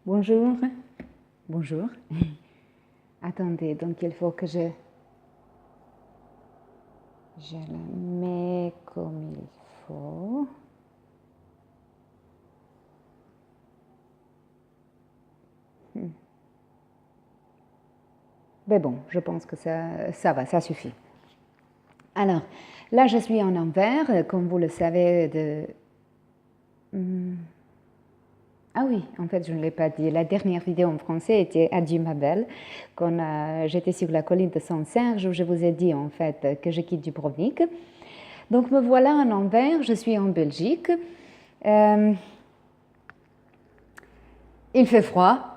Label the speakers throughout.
Speaker 1: Bonjour. Bonjour. Attendez, donc il faut que je la mets comme il faut. Mais bon, je pense que ça va, ça suffit. Alors, là, je suis en envers, comme vous le savez. Ah oui, en fait, je ne l'ai pas dit. La dernière vidéo en français était Adieu ma belle, quand j'étais sur la colline de Saint-Serge, où je vous ai dit en fait que je quitte Dubrovnik. Donc me voilà en envers, je suis en Belgique. Il fait froid,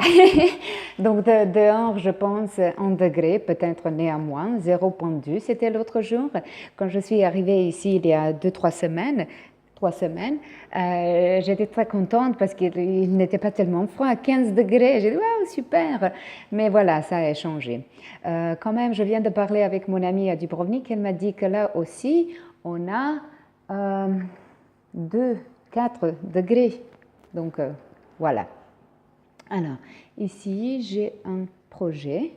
Speaker 1: donc dehors je pense 1 degré, peut-être néanmoins, 0,2 c'était l'autre jour. Quand je suis arrivée ici il y a 2-3 semaines, 3 semaines, j'étais très contente parce qu'il n'était pas tellement froid, 15 degrés, j'ai dit waouh super, mais voilà ça a changé. Quand même je viens de parler avec mon amie à Dubrovnik, elle m'a dit que là aussi on a 2-4 degrés, donc voilà. Alors, ici, j'ai un projet.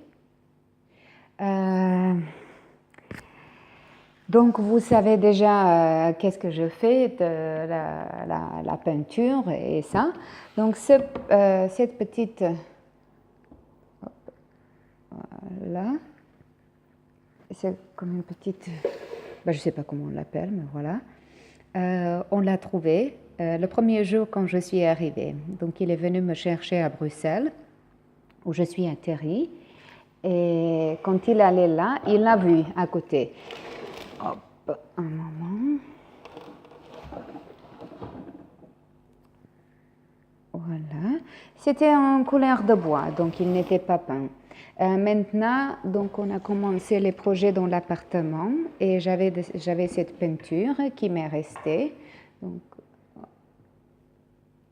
Speaker 1: Donc, vous savez déjà qu'est-ce que je fais de la peinture et ça. Donc, cette petite... Voilà. C'est comme une petite... je ne sais pas comment on l'appelle, mais voilà. On l'a trouvé le premier jour quand je suis arrivée. Donc, il est venu me chercher à Bruxelles, où je suis atterrie. Et quand il allait là, il l'a vu à côté. Hop, un moment. Voilà. C'était en couleur de bois, donc il n'était pas peint. Maintenant, donc on a commencé les projets dans l'appartement et j'avais cette peinture qui m'est restée. Donc,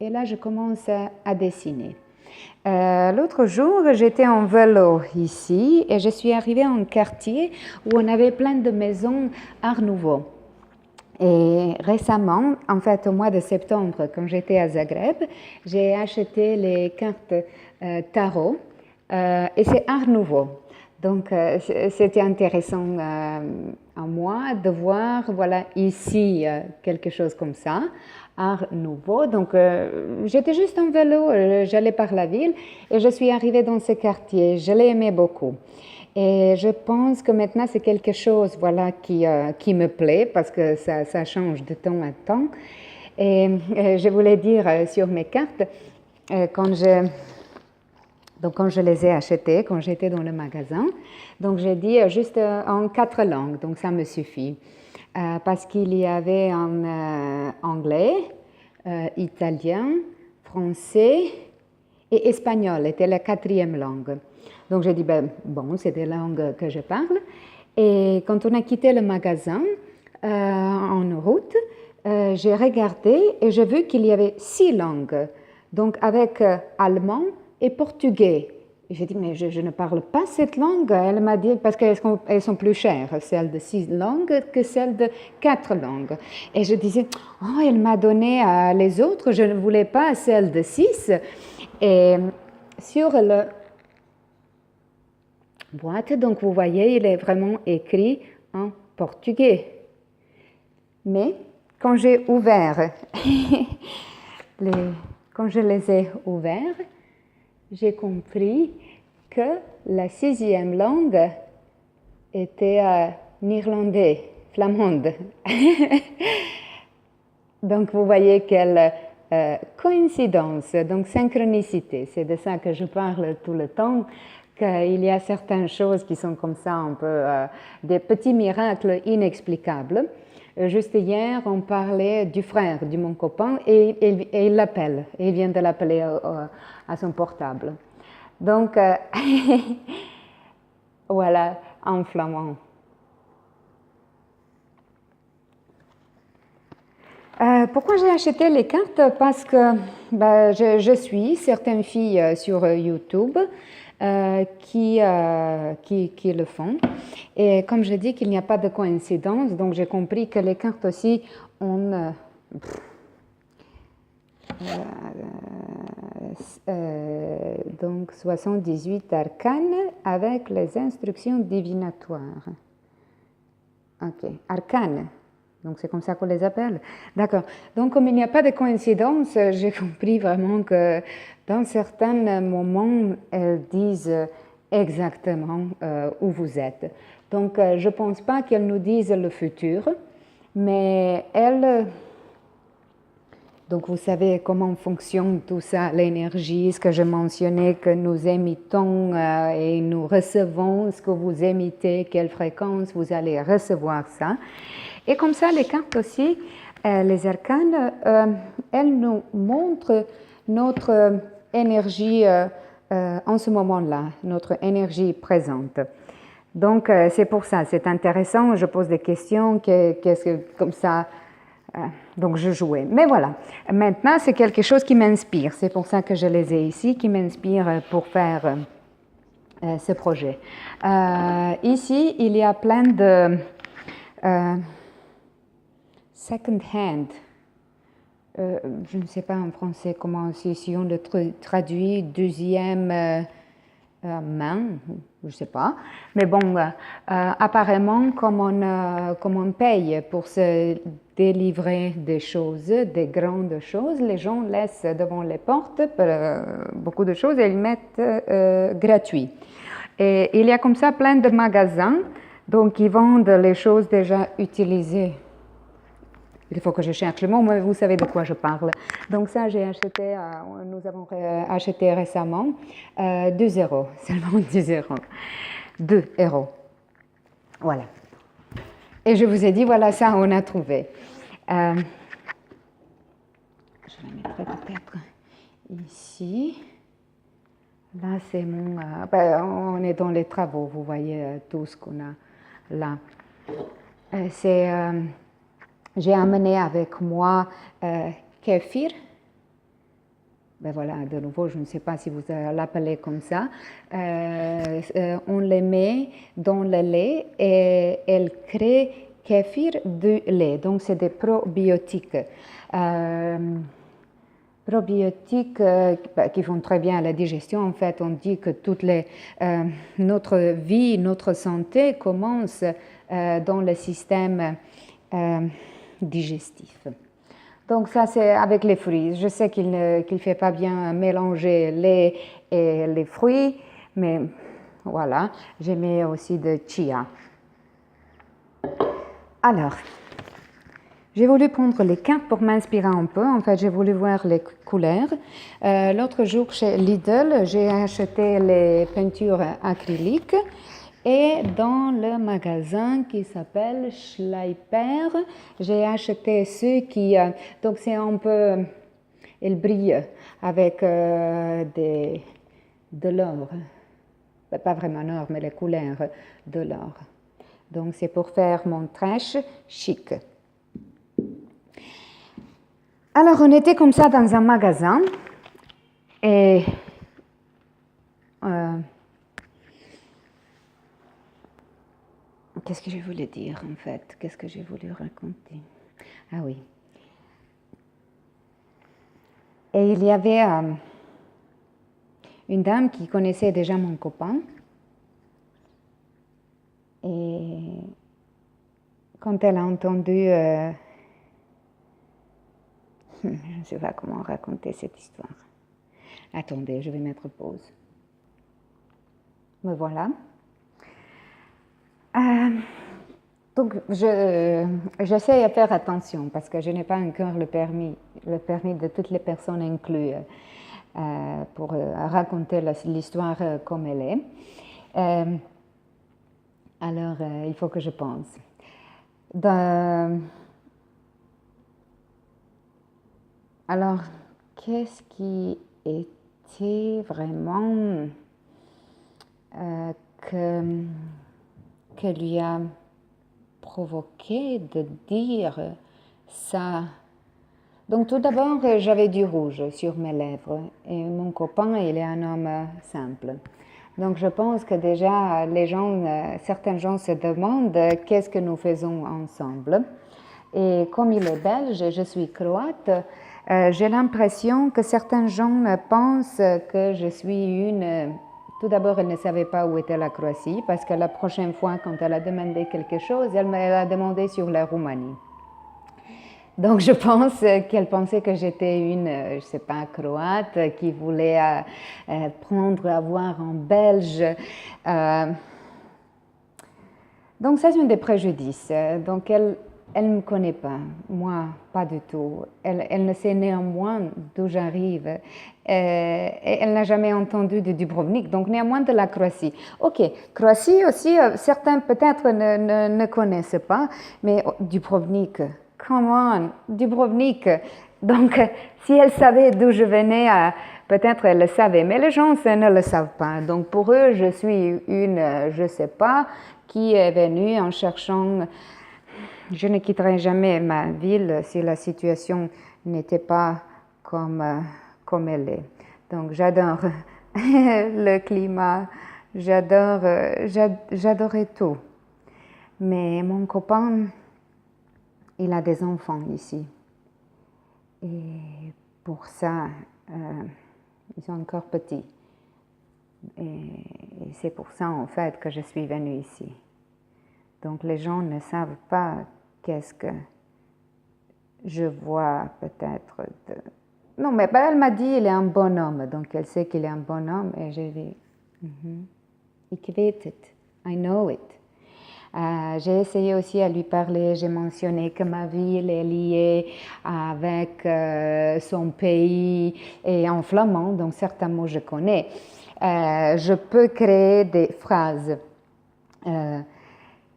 Speaker 1: et là, je commence à dessiner. L'autre jour, j'étais en vélo ici et je suis arrivée en quartier où on avait plein de maisons Art Nouveau. Et récemment, en fait au mois de septembre, quand j'étais à Zagreb, j'ai acheté les cartes tarot et c'est Art Nouveau. Donc c'était intéressant à moi de voir voilà, ici quelque chose comme ça. Art Nouveau. Donc, j'étais juste en vélo, j'allais par la ville et je suis arrivée dans ce quartier. Je l'ai aimé beaucoup. Et je pense que maintenant, c'est quelque chose voilà, qui me plaît parce que ça change de temps à temps. Et je voulais dire sur mes cartes, quand je les ai achetées, quand j'étais dans le magasin, donc j'ai dit juste en 4 langues, donc ça me suffit. Parce qu'il y avait en anglais, italien, français et espagnol, était la 4e langue. Donc j'ai dit, bon, c'est des langues que je parle. Et quand on a quitté le magasin en route, j'ai regardé et j'ai vu qu'il y avait 6 langues, donc avec allemand et portugais. J'ai dit, mais je ne parle pas cette langue. Elle m'a dit, parce qu'elles sont plus chères, celles de 6 langues que celles de 4 langues. Et je disais, oh, elle m'a donné les autres, je ne voulais pas celles de 6. Et sur le boîte, donc vous voyez, il est vraiment écrit en portugais. Mais quand j'ai ouvert, quand je les ai ouverts, j'ai compris que la 6e langue était néerlandais, flamande. Donc vous voyez quelle coïncidence, donc synchronicité, c'est de ça que je parle tout le temps, qu'il y a certaines choses qui sont comme ça, un peu des petits miracles inexplicables. Juste hier, on parlait du frère de mon copain et il l'appelle, il vient de l'appeler à son portable. Donc, voilà, en flamand. Pourquoi j'ai acheté les cartes? Parce que je suis certaines filles sur YouTube qui le font. Et comme je dis qu'il n'y a pas de coïncidence, donc j'ai compris que les cartes aussi ont donc 78 arcanes avec les instructions divinatoires. Ok, arcanes. Donc c'est comme ça qu'on les appelle. D'accord. Donc comme il n'y a pas de coïncidence, j'ai compris vraiment que dans certains moments, elles disent exactement où vous êtes. Donc je ne pense pas qu'elles nous disent le futur, mais elles... Donc vous savez comment fonctionne tout ça, l'énergie, ce que je mentionnais, que nous émettons et nous recevons ce que vous émettez, quelle fréquence vous allez recevoir ça. Et comme ça, les cartes aussi, les arcanes, elles nous montrent notre énergie en ce moment-là, notre énergie présente. Donc c'est pour ça, c'est intéressant, je pose des questions, qu'est-ce que, comme ça... Donc je jouais. Mais voilà, maintenant c'est quelque chose qui m'inspire. C'est pour ça que je les ai ici, qui m'inspire pour faire ce projet. Ici, il y a plein de second hand. Je ne sais pas en français comment, si on le traduit, deuxième main, je ne sais pas. Mais bon, apparemment, comme on paye pour se délivrer des choses, des grandes choses, les gens laissent devant les portes beaucoup de choses et ils mettent gratuit. Et il y a comme ça plein de magasins, donc ils vendent les choses déjà utilisées. Il faut que je cherche le mot, mais vous savez de quoi je parle. Donc ça, nous avons acheté récemment 2 euros, seulement 2 euros. 2 euros. Voilà. Et je vous ai dit, voilà, ça, on a trouvé. Je la mettrai peut-être ici. Là, c'est mon... on est dans les travaux, vous voyez tout ce qu'on a là. J'ai amené avec moi kéfir. Ben voilà, de nouveau, je ne sais pas si vous l'appelez comme ça. On les met dans le lait et elle crée kéfir de lait. Donc, c'est des probiotiques. Probiotiques qui font très bien à la digestion. En fait, on dit que notre vie, notre santé commence dans le système digestif. Donc ça, c'est avec les fruits. Je sais qu'il ne fait pas bien mélanger lait et les fruits, mais voilà, j'ai mis aussi de chia. Alors, j'ai voulu prendre les cartes pour m'inspirer un peu. En fait, j'ai voulu voir les couleurs. L'autre jour, chez Lidl, j'ai acheté les peintures acryliques. Et dans le magasin qui s'appelle Schleiper, j'ai acheté ceux qui... donc c'est un peu... ils brillent avec de l'or. Pas vraiment l'or, mais les couleurs de l'or. Donc c'est pour faire mon trèche chic. Alors on était comme ça dans un magasin et... qu'est-ce que je voulais dire en fait? Qu'est-ce que j'ai voulu raconter? Ah oui. Et il y avait une dame qui connaissait déjà mon copain. Et quand elle a entendu... je ne sais pas comment raconter cette histoire. Attendez, je vais mettre pause. Me voilà. Donc, j'essaie de faire attention parce que je n'ai pas encore le permis de toutes les personnes incluses pour raconter l'histoire comme elle est. Alors, il faut que je pense. Alors, qu'est-ce qui était vraiment que lui a provoqué de dire ça? Donc tout d'abord, j'avais du rouge sur mes lèvres et mon copain, il est un homme simple. Donc je pense que déjà, certains gens se demandent qu'est-ce que nous faisons ensemble. Et comme il est belge, je suis croate, J'ai l'impression que certains gens pensent que je suis une... Tout d'abord, elle ne savait pas où était la Croatie parce que la prochaine fois, quand elle a demandé quelque chose, elle a demandé sur la Roumanie. Donc, je pense qu'elle pensait que j'étais une, je ne sais pas, croate qui voulait prendre à voir en belge. Donc, ça, c'est un des préjudices. Donc, elle ne me connaît pas, moi, pas du tout. Elle ne sait néanmoins d'où j'arrive. Elle n'a jamais entendu de Dubrovnik, donc néanmoins de la Croatie. Ok, Croatie aussi, certains peut-être ne connaissent pas, mais Dubrovnik, come on, Dubrovnik. Donc, si elle savait d'où je venais, peut-être elle le savait, mais les gens ne le savent pas. Donc, pour eux, je suis une, je ne sais pas, qui est venue en cherchant. Je ne quitterai jamais ma ville si la situation n'était pas comme elle est. Donc, j'adore le climat, j'adorais tout. Mais mon copain, il a des enfants ici. Et pour ça, ils sont encore petits. Et c'est pour ça, en fait, que je suis venue ici. Donc, les gens ne savent pas qu'est-ce que je vois peut-être. Non, mais elle m'a dit qu'il est un bon homme. Donc, elle sait qu'il est un bon homme. Et j'ai dit, ik weet het. I know it. J'ai essayé aussi à lui parler, j'ai mentionné que ma ville est liée avec son pays et en flamand, donc certains mots je connais. Je peux créer des phrases.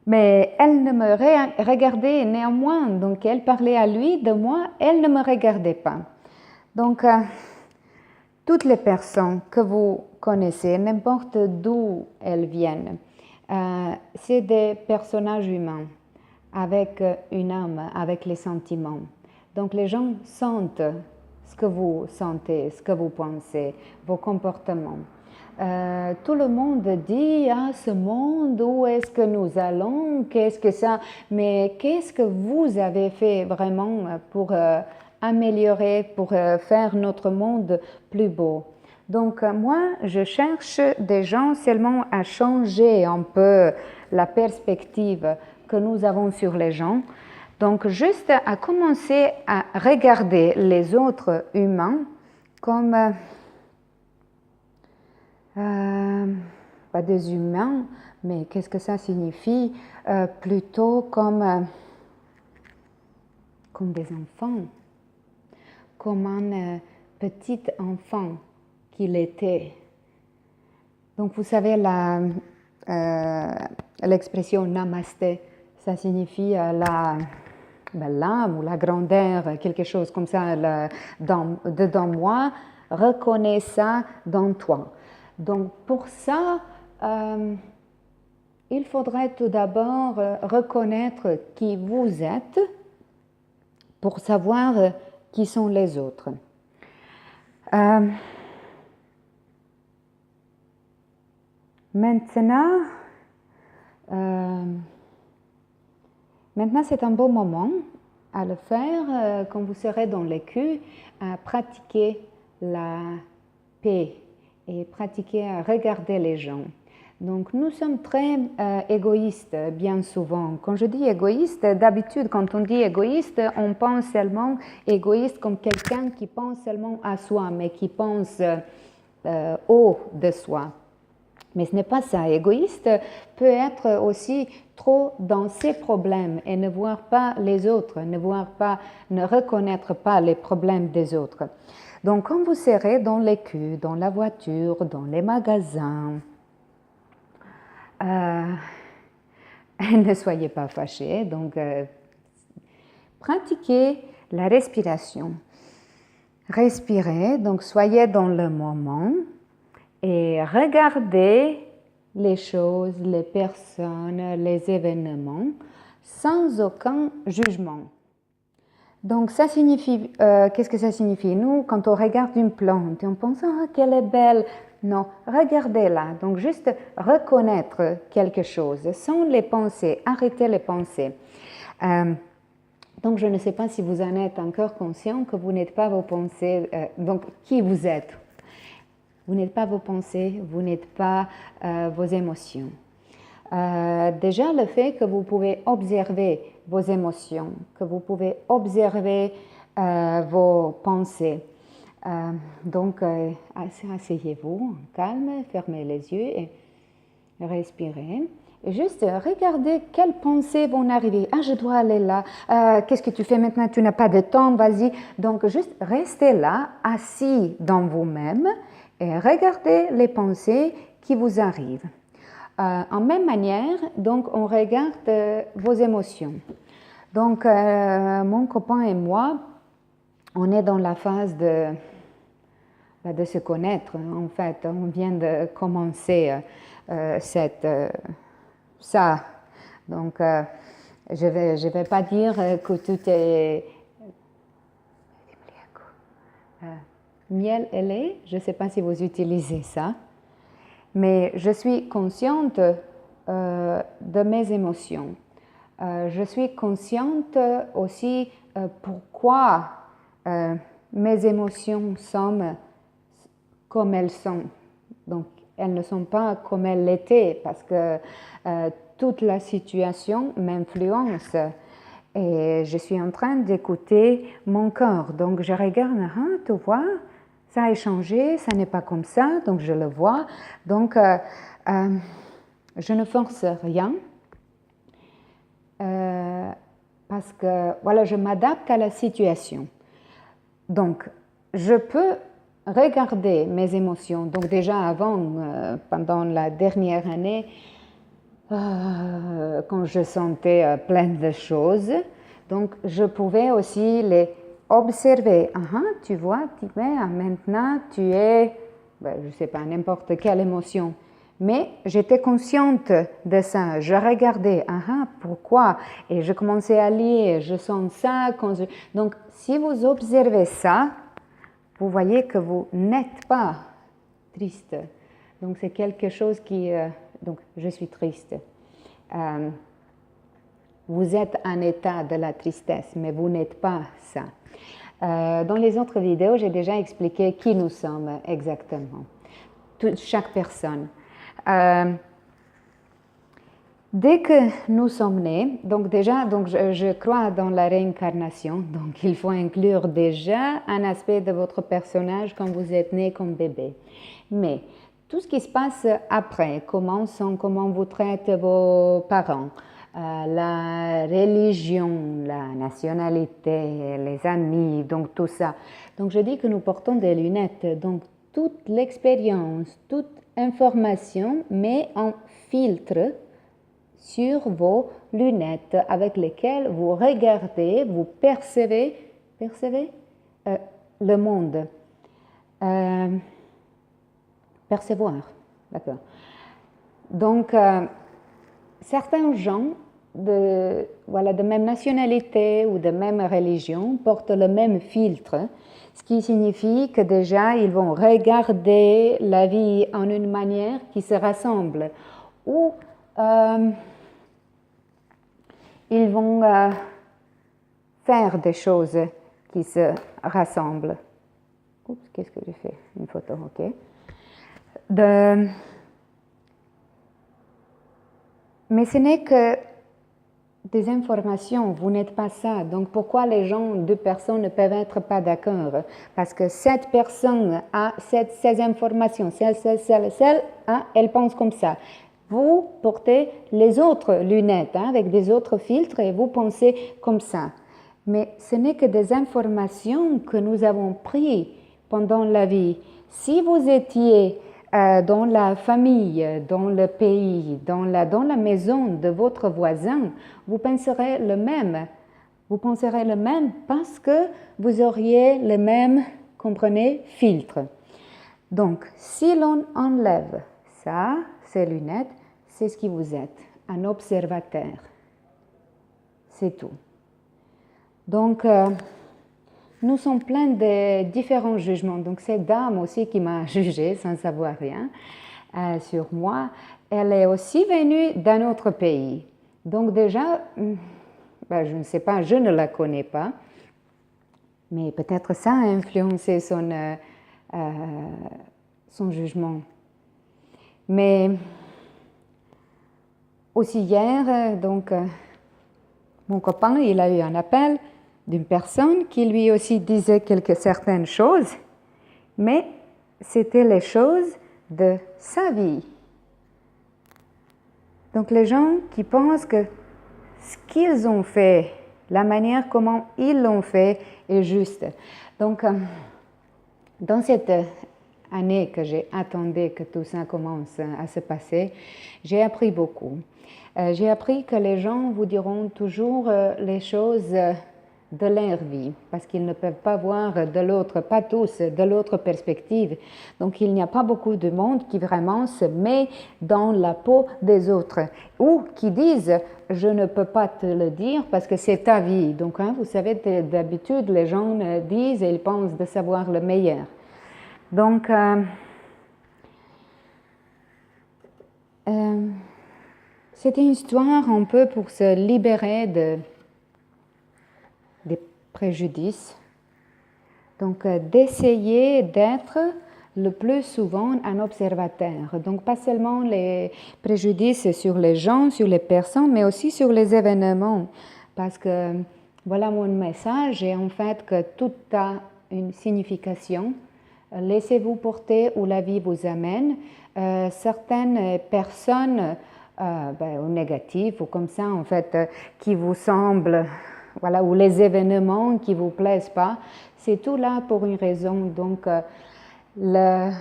Speaker 1: Mais elle ne me regardait néanmoins, donc elle parlait à lui de moi, elle ne me regardait pas. Donc, toutes les personnes que vous connaissez, n'importe d'où elles viennent, c'est des personnages humains avec une âme, avec les sentiments. Donc les gens sentent ce que vous sentez, ce que vous pensez, vos comportements. Tout le monde dit, ce monde, où est-ce que nous allons, qu'est-ce que ça, mais qu'est-ce que vous avez fait vraiment pour améliorer, pour faire notre monde plus beau? Donc moi, je cherche des gens seulement à changer un peu la perspective que nous avons sur les gens. Donc juste à commencer à regarder les autres humains comme pas des humains, mais qu'est-ce que ça signifie? Plutôt comme des enfants, comme un petit enfant qu'il était. Donc vous savez l'expression namasté, ça signifie l'âme ou la grandeur, quelque chose comme ça dedans moi, reconnais ça dans toi. Donc pour ça, il faudrait tout d'abord reconnaître qui vous êtes pour savoir qui sont les autres. Maintenant, c'est un bon moment à le faire quand vous serez dans l'écu, à pratiquer la paix et pratiquer à regarder les gens. Donc nous sommes très égoïstes bien souvent. Quand je dis égoïste, d'habitude quand on dit égoïste, on pense seulement égoïste comme quelqu'un qui pense seulement à soi, mais qui pense haut de soi. Mais ce n'est pas ça. Égoïste peut être aussi trop dans ses problèmes et ne voir pas les autres, ne reconnaître pas les problèmes des autres. Donc quand vous serez dans l'écu, dans la voiture, dans les magasins, ne soyez pas fâchés. Donc pratiquez la respiration. Respirez, donc soyez dans le moment. Et regardez les choses, les personnes, les événements sans aucun jugement. Donc ça signifie, qu'est-ce que ça signifie? Nous, quand on regarde une plante et on pense, qu'elle est belle, non, regardez-la. Donc juste reconnaître quelque chose sans les pensées, arrêtez les pensées. Donc, je ne sais pas si vous en êtes encore conscient que vous n'êtes pas vos pensées, donc qui vous êtes. Vous n'êtes pas vos pensées, vous n'êtes pas vos émotions. Déjà, le fait que vous pouvez observer vos émotions, que vous pouvez observer vos pensées. Donc, asseyez-vous en calme, fermez les yeux et respirez. Et juste regardez quelles pensées vont arriver. Ah, je dois aller là. Qu'est-ce que tu fais maintenant? Tu n'as pas de temps, vas-y. Donc, juste restez là, assis dans vous-même et regardez les pensées qui vous arrivent. En même manière, donc, on regarde vos émotions. Donc, mon copain et moi, on est dans la phase de se connaître. En fait, on vient de commencer ça. Donc, je vais pas dire que tout est miel et lait. Je ne sais pas si vous utilisez ça. Mais je suis consciente de mes émotions. Je suis consciente aussi pourquoi mes émotions sont comme elles sont. Donc, elles ne sont pas comme elles l'étaient parce que toute la situation m'influence. Et je suis en train d'écouter mon corps. Donc, je regarde, tu vois, ça a changé, ça n'est pas comme ça, donc je le vois. Donc, je ne force rien parce que, voilà, je m'adapte à la situation. Donc, je peux regarder mes émotions. Donc, déjà avant, pendant la dernière année, quand je sentais plein de choses, donc je pouvais aussi les observer. Tu vois, maintenant tu es, je ne sais pas, n'importe quelle émotion. Mais j'étais consciente de ça. Je regardais, pourquoi? Et je commençais à lire, je sens ça. Donc, si vous observez ça, vous voyez que vous n'êtes pas triste. Donc, c'est quelque chose qui... donc, je suis triste. Vous êtes en état de la tristesse, mais vous n'êtes pas ça. Dans les autres vidéos, j'ai déjà expliqué qui nous sommes exactement. Chaque personne. Dès que nous sommes nés, donc déjà, donc je crois dans la réincarnation, donc il faut inclure déjà un aspect de votre personnage quand vous êtes né comme bébé. Mais tout ce qui se passe après, comment vous traitez vos parents, la religion, la nationalité, les amis, donc tout ça. Donc je dis que nous portons des lunettes, donc toute l'expérience, toute information met en filtre sur vos lunettes avec lesquelles vous regardez, vous percevez le monde. Percevoir, d'accord. Donc, certains gens de même nationalité ou de même religion portent le même filtre, ce qui signifie que déjà, ils vont regarder la vie en une manière qui se rassemble, ou ils vont faire des choses qui se rassemblent. Oups, qu'est-ce que j'ai fait? Une photo, ok. Mais ce n'est que des informations, vous n'êtes pas ça. Donc pourquoi les gens, deux personnes ne peuvent être pas d'accord? Parce que cette personne a ces informations, celle, elle pense comme ça. Vous portez les autres lunettes avec des autres filtres et vous pensez comme ça. Mais ce n'est que des informations que nous avons prises pendant la vie. Si vous étiez dans la famille, dans le pays, dans la maison de votre voisin, vous penserez le même. Vous penserez le même parce que vous auriez le même, comprenez, filtre. Donc, si l'on enlève ça, ces lunettes, c'est ce qui vous êtes, un observateur. C'est tout. Donc, nous sommes pleins de différents jugements. Donc, cette dame aussi qui m'a jugée sans savoir rien sur moi, elle est aussi venue d'un autre pays. Donc, déjà, Ben, je ne sais pas, je ne la connais pas, mais peut-être ça a influencé son jugement. Mais aussi hier, donc, mon copain, il a eu un appel d'une personne qui lui aussi disait certaines choses, mais c'était les choses de sa vie. Donc les gens qui pensent que ce qu'ils ont fait, la manière comment ils l'ont fait est juste. Donc dans cette année que j'ai attendu que tout ça commence à se passer, j'ai appris beaucoup. J'ai appris que les gens vous diront toujours les choses de leur vie, parce qu'ils ne peuvent pas voir de l'autre, pas tous, de l'autre perspective. Donc il n'y a pas beaucoup de monde qui vraiment se met dans la peau des autres, ou qui disent « je ne peux pas te le dire parce que c'est ta vie ». Donc vous savez, d'habitude les gens disent et ils pensent de savoir le meilleur. Donc c'était une histoire un peu pour se libérer des préjudices. Donc, d'essayer d'être le plus souvent un observateur. Donc, pas seulement les préjudices sur les gens, sur les personnes, mais aussi sur les événements. Parce que, voilà mon message, et en fait que tout a une signification. Laissez-vous porter où la vie vous amène. Certaines personnes ou négatives, ou comme ça, en fait, qui vous semblent... Voilà, ou les événements qui ne vous plaisent pas, c'est tout là pour une raison. Donc, le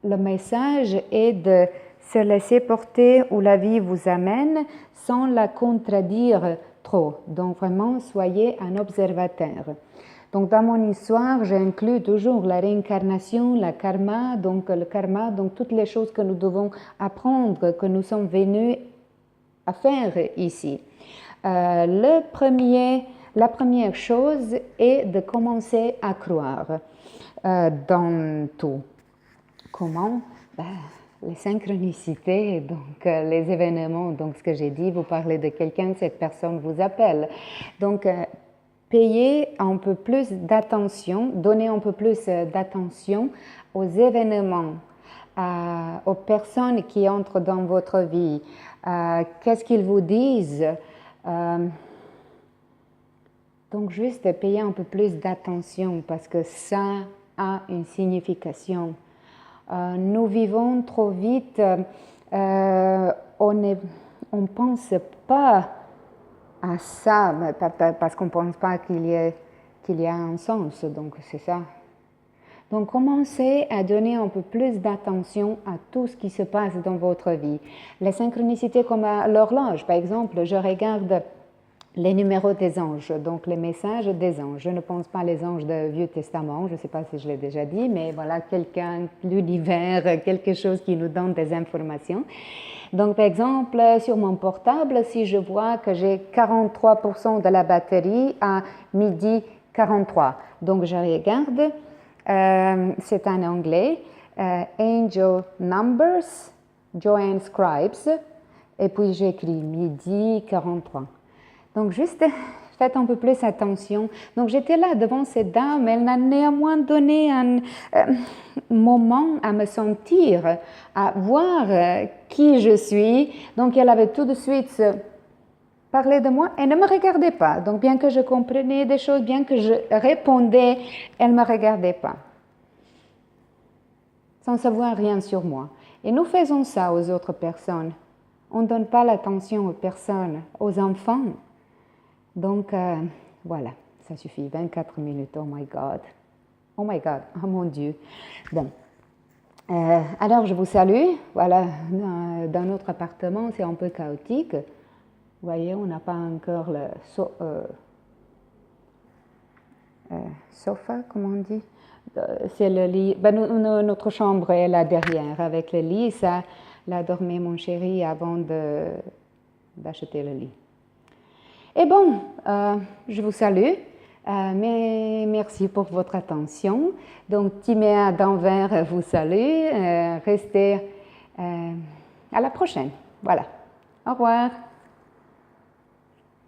Speaker 1: message est de se laisser porter où la vie vous amène sans la contredire trop. Donc, vraiment, soyez un observateur. Donc, dans mon histoire, j'inclus toujours la réincarnation, la karma, donc le karma, donc toutes les choses que nous devons apprendre, que nous sommes venus à faire ici. La première chose est de commencer à croire dans tout. Comment? Les synchronicités, donc les événements, donc ce que j'ai dit, vous parlez de quelqu'un, cette personne vous appelle. Donc, payez un peu plus d'attention, donnez un peu plus d'attention aux événements, aux personnes qui entrent dans votre vie, qu'est-ce qu'ils vous disent. Donc, juste payer un peu plus d'attention parce que ça a une signification. Nous vivons trop vite, on ne pense pas à ça parce qu'on ne pense pas qu'il y a un sens, donc c'est ça. Donc, commencez à donner un peu plus d'attention à tout ce qui se passe dans votre vie. Les synchronicités comme à l'horloge, par exemple, je regarde les numéros des anges, donc les messages des anges. Je ne pense pas les anges du Vieux Testament, je ne sais pas si je l'ai déjà dit, mais voilà, quelqu'un, l'univers, quelque chose qui nous donne des informations. Donc, par exemple, sur mon portable, si je vois que j'ai 43% de la batterie à midi 43, donc je regarde, c'est en anglais, Angel Numbers, Joanne Scribes, et puis j'écris midi 43. Donc, juste faites un peu plus attention. Donc, j'étais là devant cette dame, elle m'a néanmoins donné un moment à me sentir, à voir qui je suis. Donc, elle avait tout de suite parlé de moi et ne me regardait pas. Donc, bien que je comprenais des choses, bien que je répondais, elle ne me regardait pas. Sans savoir rien sur moi. Et nous faisons ça aux autres personnes. On ne donne pas l'attention aux personnes, aux enfants. Donc, voilà, ça suffit, 24 minutes, oh my God, oh mon Dieu. Bon. Alors, je vous salue, voilà, dans notre appartement, c'est un peu chaotique. Vous voyez, on n'a pas encore le sofa, comment on dit? C'est le lit, notre chambre est là derrière, avec le lit, ça, là dormait mon chéri avant d'acheter le lit. Et bon, je vous salue, mais merci pour votre attention. Donc, Timéa d'Anvers vous salue. Restez à la prochaine. Voilà. Au revoir.